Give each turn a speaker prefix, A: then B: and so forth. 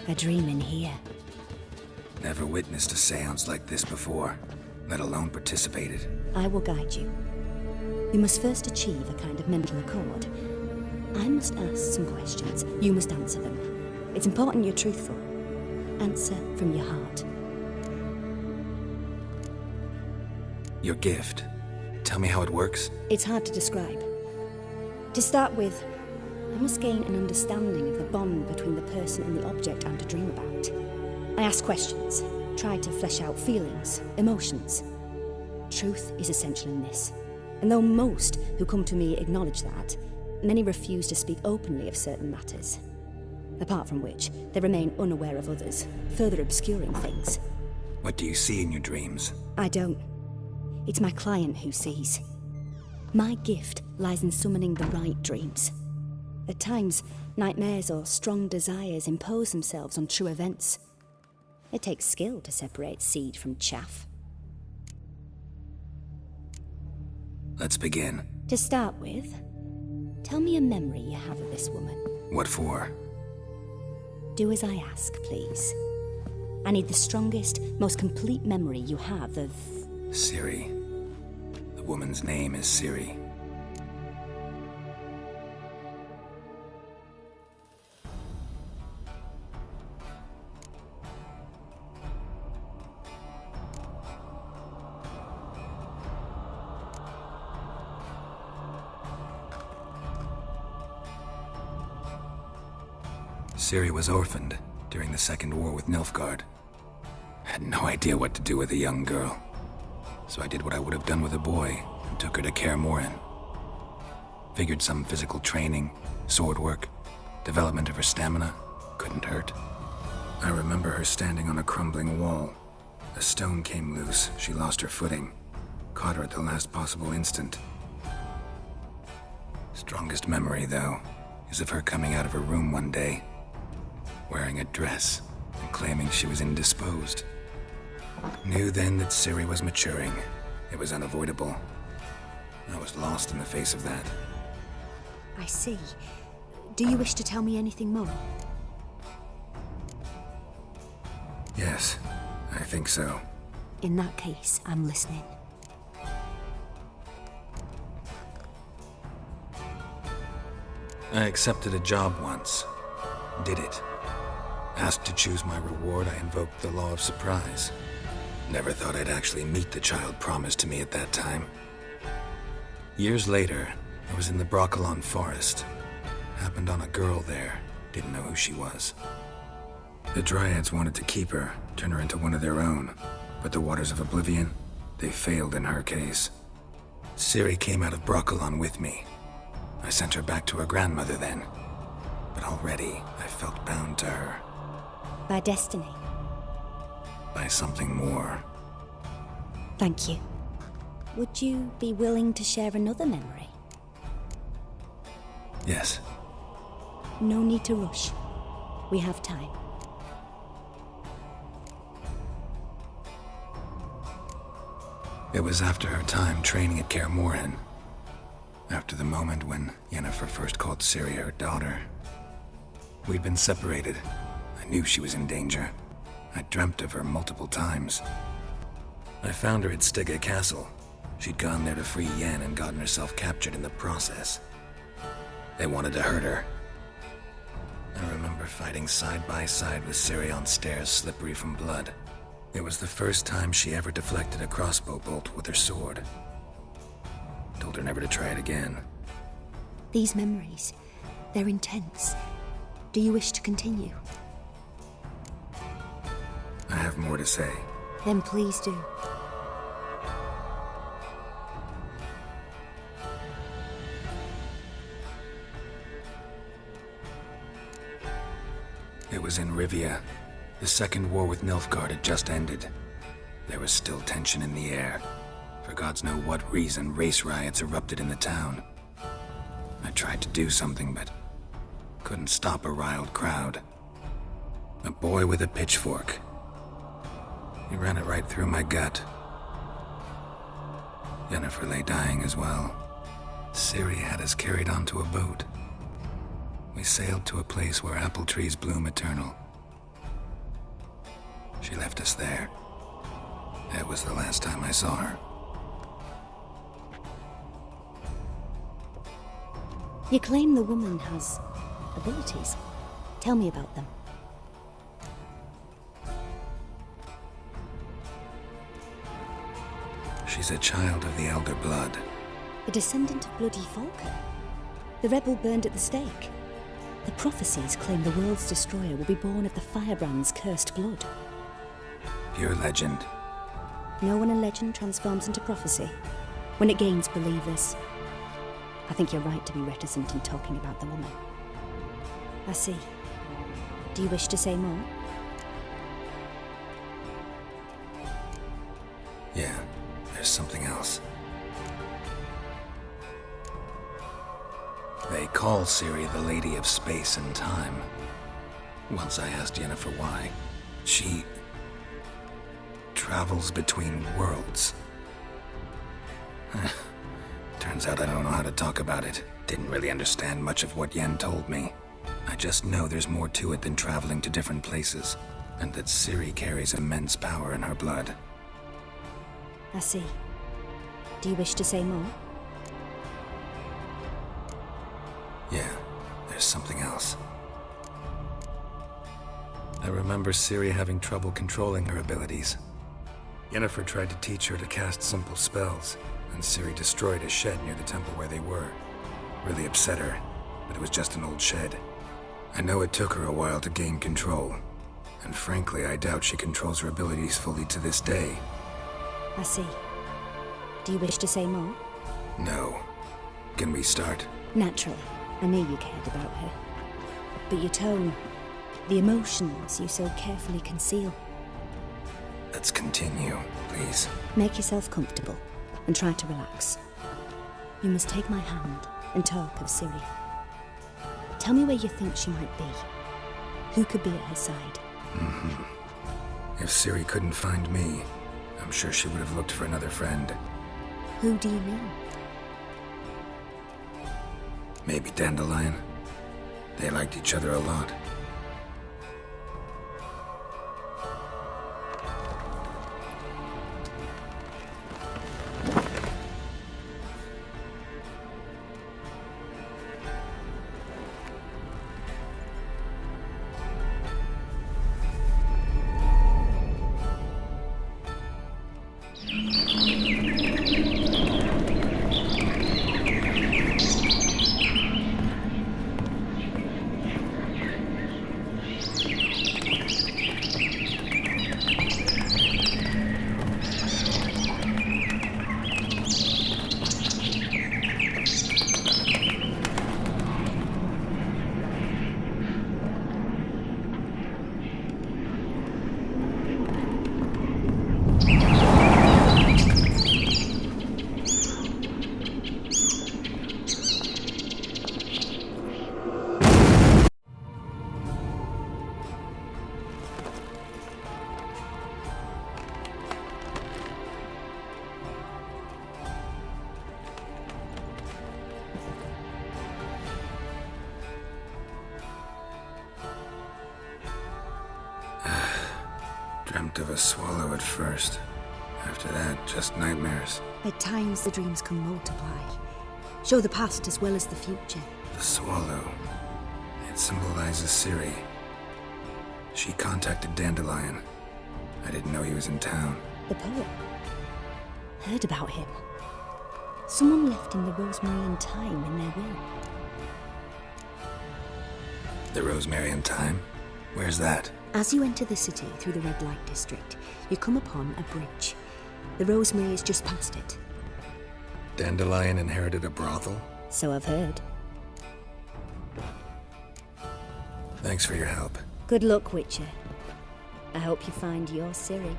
A: A dream in here.
B: Never witnessed a seance like this before, let alone participated.
A: I will guide you. You must first achieve a kind of mental accord. I must ask some questions. You must answer them. It's important you're truthful. Answer from your heart.
B: Your gift. Tell me how it works.
A: It's hard to describe. To start with, I must gain an understanding of the bond between the person and the object I'm to dream about. I ask questions, try to flesh out feelings, emotions. Truth is essential in this. And though most who come to me acknowledge that, many refuse to speak openly of certain matters. Apart from which, they remain unaware of others, further obscuring things.
B: What do you see in your dreams?
A: I don't. It's my client who sees. My gift lies in summoning the right dreams. At times, nightmares or strong desires impose themselves on true events. It takes skill to separate seed from chaff.
B: Let's begin.
A: To start with, tell me a memory you have of this woman.
B: What for?
A: Do as I ask, please. I need the strongest, most complete memory you have of...
B: Ciri. The woman's name is Ciri. Ciri was orphaned during the Second War with Nilfgaard. Had no idea what to do with a young girl. So I did what I would have done with a boy and took her to Kaer Morhen. Figured some physical training, sword work, development of her stamina couldn't hurt. I remember her standing on a crumbling wall. A stone came loose, she lost her footing. Caught her at the last possible instant. Strongest memory, though, is of her coming out of her room one day, wearing a dress and claiming she was indisposed. Knew then that Ciri was maturing. It was unavoidable. I was lost in the face of that.
A: I see. Do you wish to tell me anything more?
B: Yes, I think so.
A: In that case, I'm listening.
B: I accepted a job once. Did it. Asked to choose my reward, I invoked the law of surprise. Never thought I'd actually meet the child promised to me at that time. Years later, I was in the Broccolon forest. Happened on a girl there. Didn't know who she was. The Dryads wanted to keep her, turn her into one of their own. But the Waters of Oblivion, they failed in her case. Ciri came out of Broccolon with me. I sent her back to her grandmother then. But already, I felt bound to her.
A: By destiny.
B: By something more.
A: Thank you. Would you be willing to share another memory?
B: Yes.
A: No need to rush. We have time.
B: It was after her time training at Kaer Morhen. After the moment when Yennefer first called Ciri her daughter. We'd been separated. I knew she was in danger. I dreamt of her multiple times. I found her at Stygga Castle. She'd gone there to free Yen and gotten herself captured in the process. They wanted to hurt her. I remember fighting side by side with Ciri on stairs slippery from blood. It was the first time she ever deflected a crossbow bolt with her sword. Told her never to try it again.
A: These memories, they're intense. Do you wish to continue?
B: I have more to say.
A: Then please do.
B: It was in Rivia. The Second War with Nilfgaard had just ended. There was still tension in the air. For gods know what reason, race riots erupted in the town. I tried to do something, but couldn't stop a riled crowd. A boy with a pitchfork. He ran it right through my gut. Yennefer lay dying as well. Ciri had us carried onto a boat. We sailed to a place where apple trees bloom eternal. She left us there. That was the last time I saw her.
A: You claim the woman has abilities. Tell me about them.
B: She's a child of the Elder Blood.
A: A descendant of Bloody Falker. The rebel burned at the stake. The prophecies claim the world's destroyer will be born of the Firebrand's cursed blood.
B: Pure legend.
A: No one in legend transforms into prophecy. When it gains believers. I think you're right to be reticent in talking about the woman. I see. Do you wish to say more?
B: Yeah, there's something else. They call Ciri the Lady of Space and Time. Once I asked Yennefer why. She travels between worlds. Turns out I don't know how to talk about it. Didn't really understand much of what Yen told me. I just know there's more to it than traveling to different places, and that Ciri carries immense power in her blood.
A: I see. Do you wish to say more?
B: Yeah, there's something else. I remember Ciri having trouble controlling her abilities. Yennefer tried to teach her to cast simple spells, and Ciri destroyed a shed near the temple where they were. Really upset her, but it was just an old shed. I know it took her a while to gain control, and frankly, I doubt she controls her abilities fully to this day.
A: I see. Do you wish to say more?
B: No. Can we start?
A: Naturally. I knew you cared about her. But your tone, the emotions you so carefully conceal.
B: Let's continue, please.
A: Make yourself comfortable and try to relax. You must take my hand and talk of Ciri. Tell me where you think she might be. Who could be at her side?
B: If Ciri couldn't find me, I'm sure she would have looked for another friend.
A: Who do you mean?
B: Maybe Dandelion. They liked each other a lot. Dreamt of a swallow at first. After that, just nightmares.
A: At times the dreams can multiply. Show the past as well as the future.
B: The swallow. It symbolizes Ciri. She contacted Dandelion. I didn't know he was in town.
A: The poet. Heard about him. Someone left him the rosemary and thyme in their will.
B: The Rosemary and Thyme? Where's that?
A: As you enter the city through the red light district, you come upon a bridge. The rosemary is just past it.
B: Dandelion inherited a brothel?
A: So I've heard.
B: Thanks for your help.
A: Good luck, Witcher. I hope you find your Ciri.